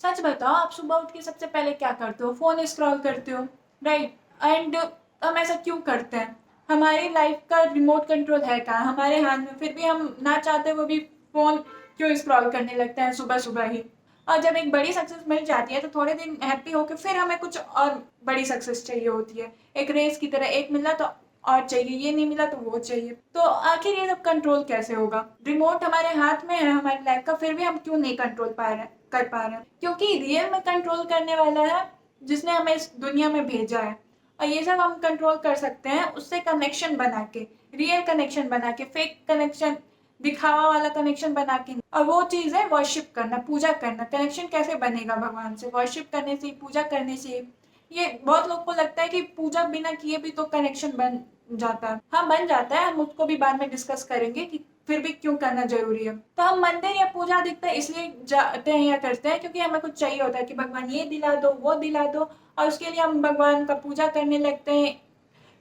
सच बताओ, आप सुबह उठ के सबसे पहले क्या करते हो? फ़ोन स्क्रॉल करते हो, राइट? एंड हम ऐसा क्यों करते हैं? हमारी लाइफ का रिमोट कंट्रोल है कहाँ? हमारे हाथ में, फिर भी हम ना चाहते हुए भी फ़ोन क्यों स्क्रॉल करने लगते हैं सुबह-सुबह ही? और जब एक बड़ी सक्सेस मिल जाती है तो थोड़े दिन हैप्पी होके फिर हमें कुछ और बड़ी सक्सेस चाहिए होती है। एक रेस की तरह, एक मिला तो और चाहिए, ये नहीं मिला तो वो चाहिए। तो आखिर ये सब कंट्रोल कैसे होगा? रिमोट हमारे हाथ में है हमारी लाइफ का, फिर भी हम क्यों नहीं कंट्रोल कर पा रहे हैं? क्योंकि रियल में कंट्रोल करने वाला है जिसने हमें इस दुनिया में भेजा है। और ये सब हम कंट्रोल कर सकते हैं उससे कनेक्शन बना के, रियल कनेक्शन बना के, फेक कनेक्शन, दिखावा वाला कनेक्शन बना के। और वो चीज़ है वर्शिप करना, पूजा करना। कनेक्शन कैसे बनेगा भगवान से? वर्शिप करने से, पूजा करने से। ये बहुत लोग को लगता है कि पूजा बिना किए भी तो कनेक्शन बन जाता है। हाँ, बन जाता है, हम उसको भी बाद में डिस्कस करेंगे कि फिर भी क्यों करना जरूरी है। तो हम मंदिर या पूजा अधिकतर इसलिए जाते हैं या करते हैं क्योंकि हमें कुछ चाहिए होता है कि भगवान ये दिला दो, वो दिला दो, और उसके लिए हम भगवान का पूजा करने लगते हैं,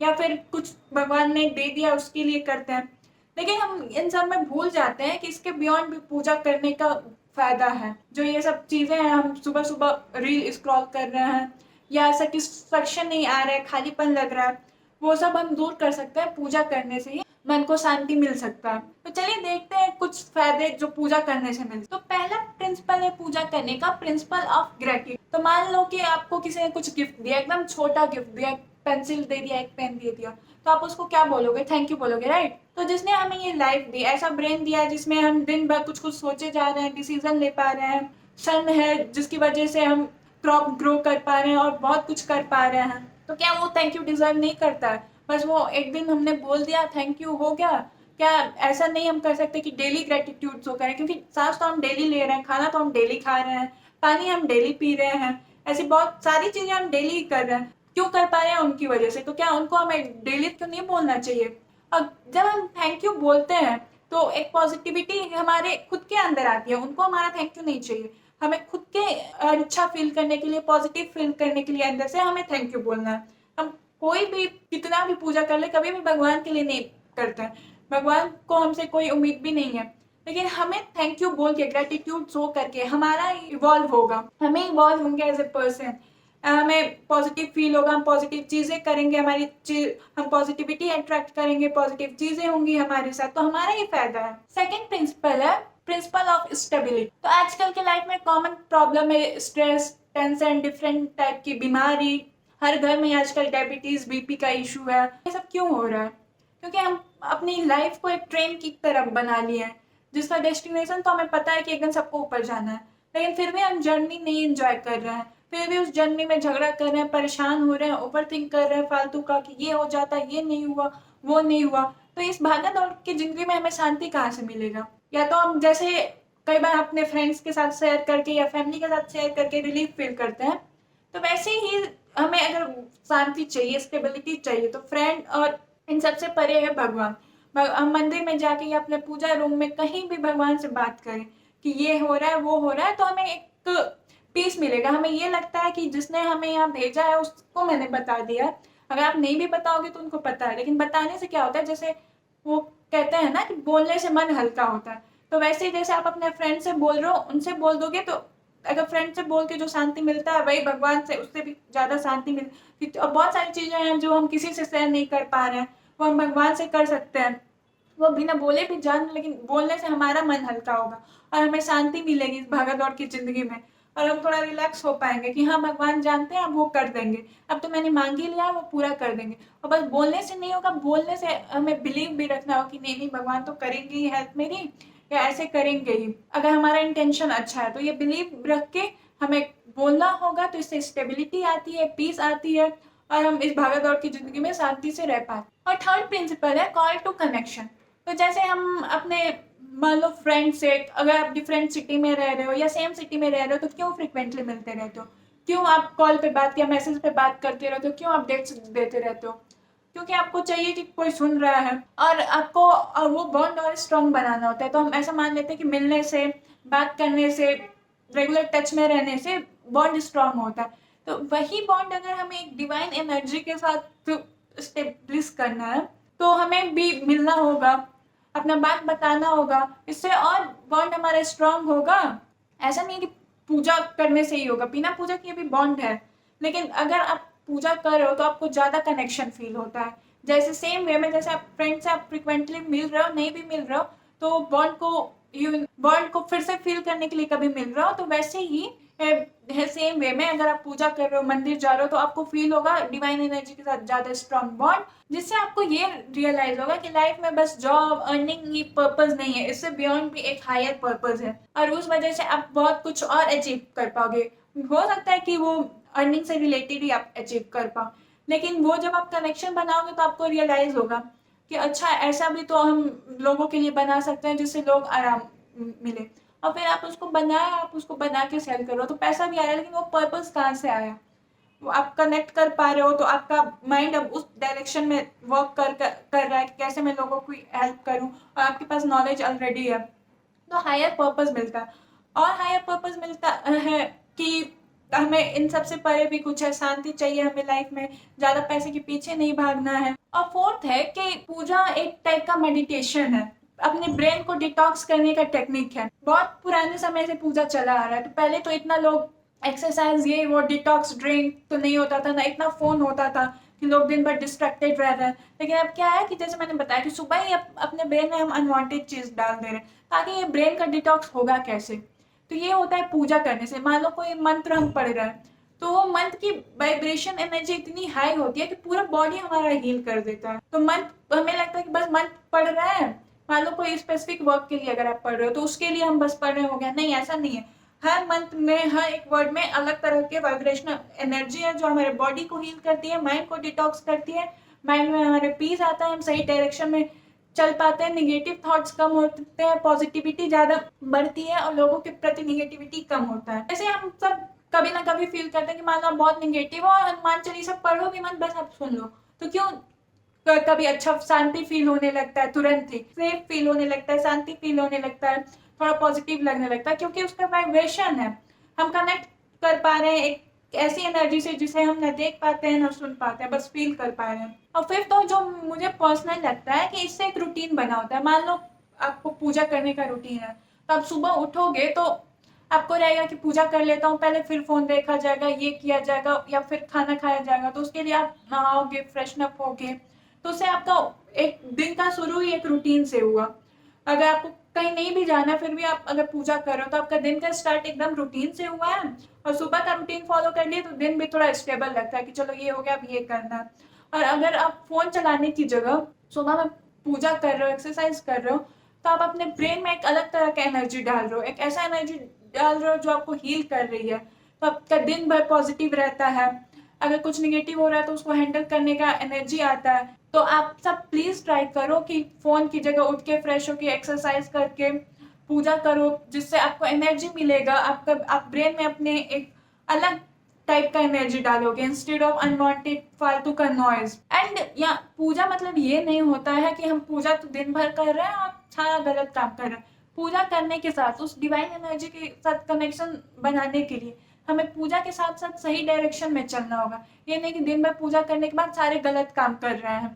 या फिर कुछ भगवान ने दे दिया उसके लिए करते हैं। लेकिन हम इन सब में भूल जाते हैं कि इसके बियॉन्ड भी पूजा करने का फायदा है। जो ये सब चीजें हैं, हम सुबह सुबह रील स्क्रॉल कर रहे हैं या सेटिस्फेक्शन नहीं आ रहा है, खालीपन लग रहा है, वो सब हम दूर कर सकते हैं पूजा करने से ही। मन को शांति मिल सकता है। तो चलिए देखते हैं कुछ फायदे जो पूजा करने से मिलते। तो पहला प्रिंसिपल है पूजा करने का, प्रिंसिपल ऑफ ग्रेटिट्यूड। तो मान लो कि आपको किसी ने कुछ गिफ्ट दिया, एकदम छोटा गिफ्ट दिया, पेंसिल दे दिया, एक पेन दे दिया, तो आप उसको क्या बोलोगे? थैंक यू बोलोगे, राइट? तो जिसने हमें ये लाइफ दी, ऐसा ब्रेन दिया जिसमें हम दिन भर कुछ कुछ सोचे जा रहे हैं, डिसीजन ले पा रहे हैं, सन है जिसकी वजह से हम क्रॉप ग्रो कर पा रहे हैं और बहुत कुछ कर पा रहे हैं, तो क्या वो थैंक यू डिजर्व नहीं करता है? बस वो एक दिन हमने बोल दिया थैंक यू, हो गया? क्या ऐसा नहीं हम कर सकते कि डेली ग्रेटिट्यूड शो करें? क्योंकि सांस तो हम डेली ले रहे हैं, खाना तो हम डेली खा रहे हैं, पानी हम डेली पी रहे हैं, ऐसी बहुत सारी चीजें हम डेली कर रहे हैं। क्यों कर पा रहे हैं? उनकी वजह से। तो क्या उनको हमें डेली क्यों नहीं बोलना चाहिए? और जब हम थैंक यू बोलते हैं तो एक पॉजिटिविटी हमारे खुद के अंदर आती है। उनको हमारा थैंक यू नहीं चाहिए, हमें खुद के अच्छा फील करने के लिए, पॉजिटिव फील करने के लिए अंदर से हमें थैंक यू बोलना है। हम कोई भी कितना भी पूजा कर ले, कभी भी भगवान के लिए नहीं करते हैं। भगवान को हमसे कोई उम्मीद भी नहीं है, लेकिन हमें थैंक यू बोल के, ग्रेटिट्यूड शो करके हमारा इवॉल्व होगा, हमें इवॉल्व होंगे एज ए पर्सन। हमें पॉजिटिव फील होगा, हम पॉजिटिव चीजें करेंगे, हम पॉजिटिविटी अट्रैक्ट करेंगे, पॉजिटिव चीजें होंगी हमारे साथ, तो हमारा ही फायदा है। सेकेंड प्रिंसिपल है प्रिंसिपल ऑफ स्टेबिलिटी। तो आजकल के लाइफ में कॉमन प्रॉब्लम है स्ट्रेस, टेंशन, डिफरेंट टाइप की बीमारी। हर घर में आजकल डायबिटीज, बीपी का इशू है। ये सब क्यों हो रहा है? क्योंकि हम अपनी लाइफ को एक ट्रेन की तरफ बना लिए हैं जिसका डेस्टिनेशन तो हमें पता है कि एक दिन सबको ऊपर जाना है, लेकिन फिर भी हम जर्नी नहीं एंजॉय कर रहे हैं। फिर भी उस जर्नी में झगड़ा कर रहे हैं, परेशान हो रहे हैं, ओवर थिंक कर रहे हैं फालतू का कि ये हो जाता, ये नहीं हुआ, वो नहीं हुआ। तो इस भागा दौड़ की जिंदगी में हमें शांति कहाँ से मिलेगा? या तो हम जैसे कई बार अपने फ्रेंड्स के साथ शेयर करके या फैमिली के साथ शेयर करके रिलीफ फील करते हैं, तो वैसे ही हमें अगर शांति चाहिए, स्टेबिलिटी चाहिए, तो फ्रेंड और इन सबसे परे है भगवान। हम मंदिर में जाके या अपने पूजा रूम में कहीं भी भगवान से बात करें कि ये हो रहा है, वो हो रहा है, तो हमें एक पीस मिलेगा। हमें ये लगता है कि जिसने हमें यहाँ भेजा है उसको मैंने बता दिया। अगर आप नहीं भी बताओगे तो उनको पता है, लेकिन बताने से क्या होता है, जैसे वो कहते हैं ना कि बोलने से मन हल्का होता है, तो वैसे ही जैसे आप अपने फ्रेंड से बोल रहे हो, उनसे बोल दोगे, तो अगर फ्रेंड से बोल के जो शांति मिलता है वही भगवान से उससे भी ज्यादा शांति मिलती। और बहुत सारी चीजें हैं जो हम किसी से शेयर नहीं कर पा रहे हैं, वो हम भगवान से कर सकते हैं। वो बिना बोले भी जान, लेकिन बोलने से हमारा मन हल्का होगा और हमें शांति मिलेगी इस भागा दौड़ की जिंदगी में। और हम थोड़ा रिलैक्स हो पाएंगे कि हाँ, भगवान जानते हैं, अब वो कर देंगे, अब तो मैंने मांग ही लिया, वो पूरा कर देंगे। और बस बोलने से नहीं होगा, बोलने से हमें बिलीव भी रखना हो कि नहीं नहीं, भगवान तो करेंगे ही हेल्प मेरी, या ऐसे करेंगे ही। अगर हमारा इंटेंशन अच्छा है तो ये बिलीव रख के हमें बोलना होगा, तो इससे स्टेबिलिटी आती है, पीस आती है, और हम इस भागा दौड़ की जिंदगी में शांति से रह पाते। और थर्ड प्रिंसिपल है कॉल टू कनेक्शन। तो जैसे हम अपने, मान लो फ्रेंड से, अगर आप डिफरेंट सिटी में रह रहे हो या सेम सिटी में रह रहे हो, तो क्यों फ्रिक्वेंटली मिलते रहते हो? क्यों आप कॉल पे बात या मैसेज पे बात करते रहते हो? क्यों अपडेट्स देते रहते हो? क्योंकि आपको चाहिए कि कोई सुन रहा है, और आपको और वो बॉन्ड और स्ट्रॉन्ग बनाना होता है। तो हम ऐसा मान लेते हैं कि मिलने से, बात करने से, रेगुलर टच में रहने से बॉन्ड स्ट्रॉन्ग होता है। तो वही बॉन्ड अगर हमें एक डिवाइन एनर्जी के साथ स्टेब्लिश करना है, तो हमें भी मिलना होगा, अपना बात बताना होगा, इससे और बॉन्ड हमारा स्ट्रांग होगा। ऐसा नहीं कि पूजा करने से ही होगा, बिना पूजा किए भी बॉन्ड है, लेकिन अगर आप पूजा कर रहे हो तो आपको ज़्यादा कनेक्शन फील होता है। जैसे सेम वे में जैसे आप फ्रेंड से आप फ्रिक्वेंटली मिल रहे हो, नहीं भी मिल रहे हो, तो बॉन्ड को फिर से फील करने के लिए कभी मिल रहे हो, तो वैसे ही है सेम वे में अगर आप पूजा कर रहे हो, मंदिर जा रहे हो, तो आपको फील होगा डिवाइन एनर्जी के साथ ज़्यादा स्ट्रॉन्ग बॉन्ड, जिससे आपको ये रियलाइज होगा कि लाइफ में बस जॉब अर्निंग ही पर्पस नहीं है, इससे बियॉन्ड भी एक हायर पर्पस है, और उस वजह से आप बहुत कुछ और अचीव कर पाओगे। हो सकता है कि वो अर्निंग से रिलेटेड ही आप अचीव कर पाओ, लेकिन वो जब आप कनेक्शन बनाओगे तो आपको रियलाइज होगा कि अच्छा ऐसा भी तो हम लोगों के लिए बना सकते हैं जिससे लोग आराम मिले, और फिर आप उसको बना के सेल करो तो पैसा भी आया, लेकिन वो पर्पस कहाँ से आया? वो आप कनेक्ट कर पा रहे हो तो आपका माइंड अब उस डायरेक्शन में वर्क कर रहा है कि कैसे मैं लोगों की हेल्प करूं, और आपके पास नॉलेज ऑलरेडी है, तो हायर पर्पस मिलता है। और हायर पर्पस मिलता है कि हमें इन सब से परे भी कुछ है, शांति चाहिए हमें लाइफ में, ज़्यादा पैसे के पीछे नहीं भागना है। और फोर्थ है कि पूजा एक टाइप का मेडिटेशन है, अपने ब्रेन को डिटॉक्स करने का टेक्निक है। बहुत पुराने समय से पूजा चला आ रहा है, तो पहले तो इतना लोग एक्सरसाइज ये वो डिटॉक्स ड्रिंक तो नहीं होता था, ना इतना फोन होता था कि लोग दिन भर डिस्ट्रैक्टेड रह रहे हैं। लेकिन अब क्या है कि जैसे मैंने बताया कि सुबह ही अपने ब्रेन में हम अनवांटेड चीज डाल दे रहे हैं, ताकि ये ब्रेन का डिटॉक्स होगा कैसे? तो ये होता है पूजा करने से। मान लो कोई मंत्र हम पढ़ रहे हैं, तो वो मंत्र की वाइब्रेशन एनर्जी इतनी हाई होती है कि पूरा बॉडी हमारा हील कर देता है। तो मंत्र हमें लगता है कि बस मंत्र पढ़ रहे हैं, मान लो कोई स्पेसिफिक वर्क के लिए अगर आप पढ़ रहे हो तो उसके लिए हम बस पढ़ रहे हो गया, नहीं, ऐसा नहीं है। हर मंत्र में, हर एक वर्ड में अलग तरह के वाइब्रेशनल एनर्जी है जो हमारे बॉडी को हील करती है, माइंड को डिटॉक्स करती है, माइंड में हमारे पीस आता है, हम सही डायरेक्शन में चल पाते हैं, निगेटिव थॉट्स कम होते हैं, पॉजिटिविटी ज्यादा बढ़ती है, और लोगों के प्रति निगेटिविटी कम होता है। जैसे हम सब कभी ना कभी फील करते हैं कि मान लो आप बहुत निगेटिव हो और हनुमान चालीसा पढ़ो भी मत, बस आप सुन लो, तो क्यों कभी अच्छा शांति फील होने लगता है, तुरंत ही सेफ फील होने लगता है, शांति फील होने लगता है, थोड़ा पॉजिटिव लगने लगता है, क्योंकि उसका वाइब्रेशन है, हम कनेक्ट कर पा रहे हैं एक ऐसी एनर्जी से जिसे हम न देख पाते हैं, न सुन पाते हैं, बस फील कर पा रहे हैं। और फिर तो जो मुझे पर्सनल लगता है कि इससे एक रूटीन बना होता है। मान लो आपको पूजा करने का रूटीन है, तो आप सुबह उठोगे तो आपको रहेगा कि पूजा कर लेता हूँ पहले, फिर फोन देखा जाएगा, ये किया जाएगा, या फिर खाना खाया जाएगा, तो उसके लिए आप नहाओगे, फ्रेशन अप होगे, तो उससे आपका एक दिन का शुरू ही एक रूटीन से हुआ। अगर आपको कहीं नहीं भी जाना फिर भी आप अगर पूजा कर रहे हो तो आपका दिन का स्टार्ट एकदम रूटीन से हुआ है, और सुबह का रूटीन फॉलो कर लिए तो दिन भी थोड़ा स्टेबल लगता है कि चलो ये हो गया, अब ये करना है। और अगर आप फोन चलाने की जगह सुबह में पूजा कर रहे हो, एक्सरसाइज कर रहे हो, तो आप अपने ब्रेन में एक अलग तरह का एनर्जी डाल रहे हो, एक ऐसा एनर्जी डाल रहे हो जो आपको हील कर रही है, तो आपका दिन भर पॉजिटिव रहता है। अगर कुछ निगेटिव हो रहा है तो उसको हैंडल करने का एनर्जी आता है। तो आप सब प्लीज ट्राई करो कि फोन की जगह उठ के फ्रेश होके एक्सरसाइज करके पूजा करो, जिससे आपको एनर्जी मिलेगा, आप ब्रेन में अपने एक अलग टाइप का एनर्जी डालोगे इंस्टेड ऑफ अनवांटेड फालतू का नॉइज। एंड या पूजा मतलब ये नहीं होता है कि हम पूजा तो दिन भर कर रहे हैं और सारा गलत काम कर रहे हैं। पूजा करने के साथ उस डिवाइन एनर्जी के साथ कनेक्शन बनाने के लिए हमें पूजा के साथ साथ सही डायरेक्शन में चलना होगा। ये नहीं कि दिन भर पूजा करने के बाद सारे गलत काम कर रहे हैं,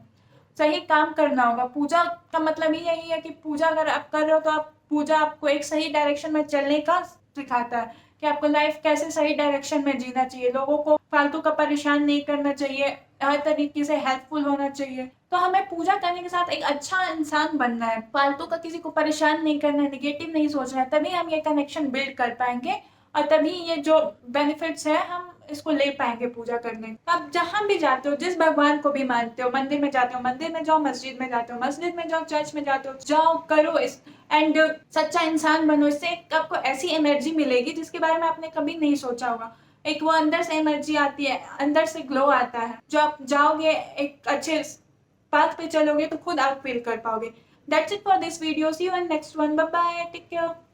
सही काम करना होगा। पूजा का मतलब ही यही है कि पूजा अगर आप कर रहे हो तो आप पूजा आपको एक सही डायरेक्शन में चलने का सिखाता है कि आपको लाइफ कैसे सही डायरेक्शन में जीना चाहिए, लोगों को फालतू का परेशान नहीं करना चाहिए, हर तरीके से हेल्पफुल होना चाहिए। तो हमें पूजा करने के साथ एक अच्छा इंसान बनना है, फालतू का किसी को परेशान नहीं करना है, निगेटिव नहीं सोचना है, तभी हम ये कनेक्शन बिल्ड कर पाएंगे, और तभी ये जो बेनिफिट्स है हम इसको ले पाएंगे पूजा करने। आप जहां भी जाते हो, जिस भगवान को भी मानते हो, मंदिर में जाते हो मंदिर में जाओ, मस्जिद में जाते हो मस्जिद में जाओ, चर्च में जाते हो जाओ, करो इस एंड सच्चा इंसान बनो। इससे आपको ऐसी एनर्जी मिलेगी जिसके बारे में आपने कभी नहीं सोचा होगा। एक वो अंदर से एनर्जी आती है, अंदर से ग्लो आता है, जो आप जाओगे एक अच्छे पाथ पे चलोगे तो खुद आप फील कर पाओगे। That's it for this video, see you in next one, bye bye, take care.